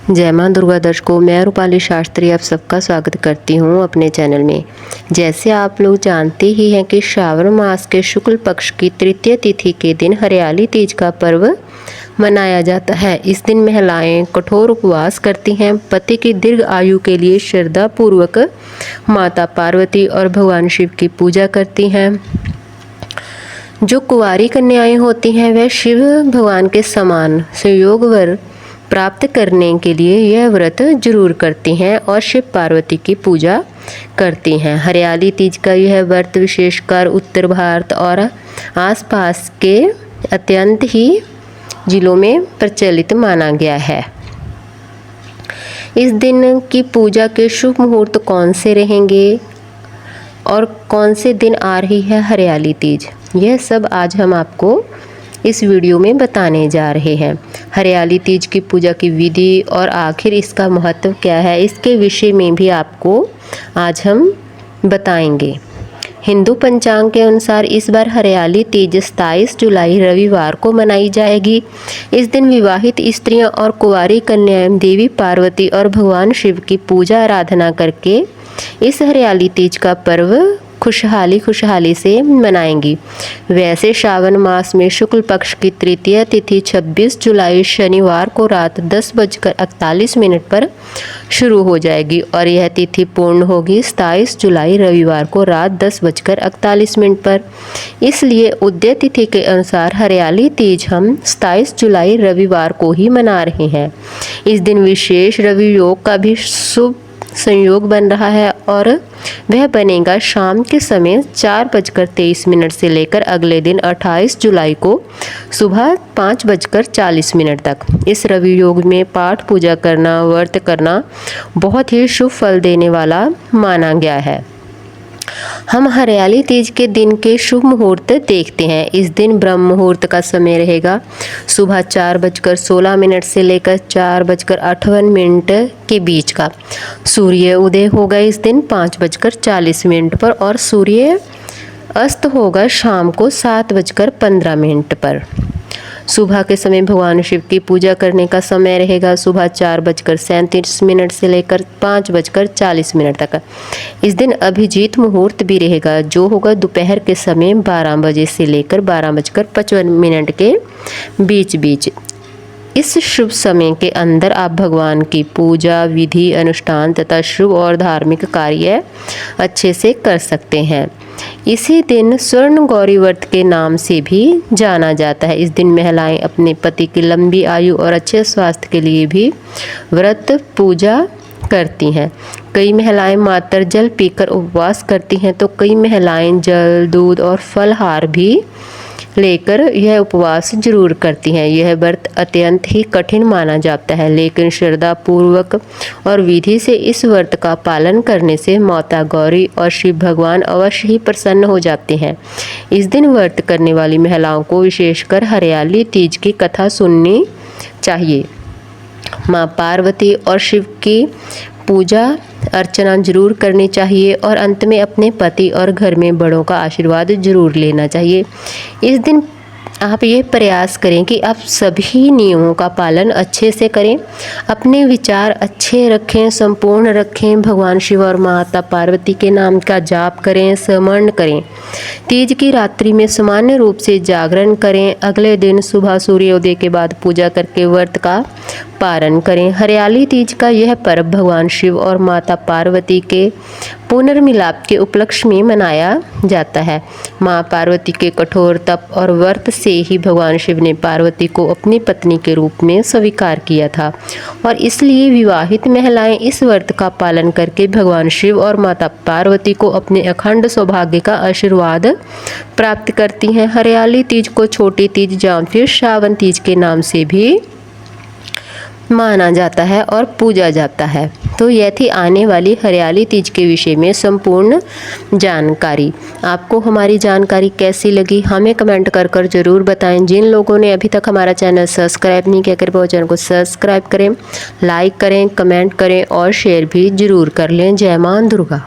जय मां दुर्गा दर्शकों, मैं रूपाली शास्त्री आप सबका स्वागत करती हूं अपने चैनल में। जैसे आप लोग जानते ही हैं कि श्रावण मास के शुक्ल पक्ष की तृतीय तिथि के दिन हरियाली तीज का पर्व मनाया जाता है। इस दिन महिलाएं कठोर उपवास करती हैं, पति की दीर्घ आयु के लिए श्रद्धा पूर्वक माता पार्वती और भगवान शिव की पूजा करती हैं। जो कुंवारी कन्याएं होती हैं वह शिव भगवान के समान संयोग वर प्राप्त करने के लिए यह व्रत जरूर करती हैं और शिव पार्वती की पूजा करती हैं। हरियाली तीज का यह व्रत विशेषकर उत्तर भारत और आसपास के अत्यंत ही जिलों में प्रचलित माना गया है। इस दिन की पूजा के शुभ मुहूर्त कौन से रहेंगे और कौन से दिन आ रही है हरियाली तीज, यह सब आज हम आपको इस वीडियो में बताने जा रहे हैं। हरियाली तीज की पूजा की विधि और आखिर इसका महत्व क्या है, इसके विषय में भी आपको आज हम बताएंगे। हिंदू पंचांग के अनुसार इस बार हरियाली तीज 27 जुलाई रविवार को मनाई जाएगी। इस दिन विवाहित स्त्रियां और कुंवारी कन्याएं देवी पार्वती और भगवान शिव की पूजा आराधना करके इस हरियाली तीज का पर्व खुशहाली से मनाएंगी। वैसे श्रावण मास में शुक्ल पक्ष की तृतीय तिथि 26 जुलाई शनिवार को रात 10:48 पर शुरू हो जाएगी और यह तिथि पूर्ण होगी 27 जुलाई रविवार को रात 10:48 पर। इसलिए उदय तिथि के अनुसार हरियाली तीज हम 27 जुलाई रविवार को ही मना रहे हैं। इस दिन विशेष रवि योग का भी शुभ संयोग बन रहा है और वह बनेगा शाम के समय 4:23 से लेकर अगले दिन 28 जुलाई को सुबह 5:40 तक। इस रवि योग में पाठ पूजा करना, व्रत करना बहुत ही शुभ फल देने वाला माना गया है। हम हरियाली तीज के दिन के शुभ मुहूर्त देखते हैं। इस दिन ब्रह्म मुहूर्त का समय रहेगा सुबह 4:16 से लेकर 4:58 के बीच का। सूर्य उदय होगा इस दिन 5:40 पर और सूर्य अस्त होगा शाम को 7:15 पर। सुबह के समय भगवान शिव की पूजा करने का समय रहेगा सुबह 4:37 से लेकर 5:40 तक। इस दिन अभिजीत मुहूर्त भी रहेगा जो होगा दोपहर के समय 12 बजे से लेकर 12:55 के बीच। इस शुभ समय के अंदर आप भगवान की पूजा, विधि, अनुष्ठान तथा शुभ और धार्मिक कार्य अच्छे से कर सकते हैं। इसी दिन स्वर्ण गौरी व्रत के नाम से भी जाना जाता है। इस दिन महिलाएं अपने पति की लंबी आयु और अच्छे स्वास्थ्य के लिए भी व्रत पूजा करती हैं। कई महिलाएं मात्र जल पीकर उपवास करती हैं तो कई महिलाएं जल, दूध और फलहार भी लेकर यह उपवास जरूर करती हैं। यह व्रत अत्यंत ही कठिन माना जाता है, लेकिन श्रद्धा पूर्वक और विधि से इस व्रत का पालन करने से माता गौरी और शिव भगवान अवश्य ही प्रसन्न हो जाते हैं। इस दिन व्रत करने वाली महिलाओं को विशेषकर हरियाली तीज की कथा सुननी चाहिए। माँ पार्वती और शिव की पूजा अर्चना जरूर करनी चाहिए और अंत में अपने पति और घर में बड़ों का आशीर्वाद जरूर लेना चाहिए। इस दिन आप ये प्रयास करें कि आप सभी नियमों का पालन अच्छे से करें, अपने विचार अच्छे रखें, संपूर्ण रखें, भगवान शिव और माता पार्वती के नाम का जाप करें, स्मरण करें। तीज की रात्रि में सामान्य रूप से जागरण करें। अगले दिन सुबह सूर्योदय के बाद पूजा करके व्रत का पारण करें। हरियाली तीज का यह पर्व भगवान शिव और माता पार्वती के पुनर्मिलाप के उपलक्ष्य में मनाया जाता है। माँ पार्वती के कठोर तप और व्रत से ही भगवान शिव ने पार्वती को अपनी पत्नी के रूप में स्वीकार किया था और इसलिए विवाहित महिलाएं इस व्रत का पालन करके भगवान शिव और माता पार्वती को अपने अखंड सौभाग्य का आशीर्वाद प्राप्त करती हैं। हरियाली तीज को छोटी तीज या फिर श्रावण तीज के नाम से भी माना जाता है और पूजा जाता है। तो यह थी आने वाली हरियाली तीज के विषय में संपूर्ण जानकारी। आपको हमारी जानकारी कैसी लगी हमें कमेंट कर जरूर बताएं। जिन लोगों ने अभी तक हमारा चैनल सब्सक्राइब नहीं किया कृपया चैनल को सब्सक्राइब करें, लाइक करें, कमेंट करें और शेयर भी जरूर कर लें। जय मां दुर्गा।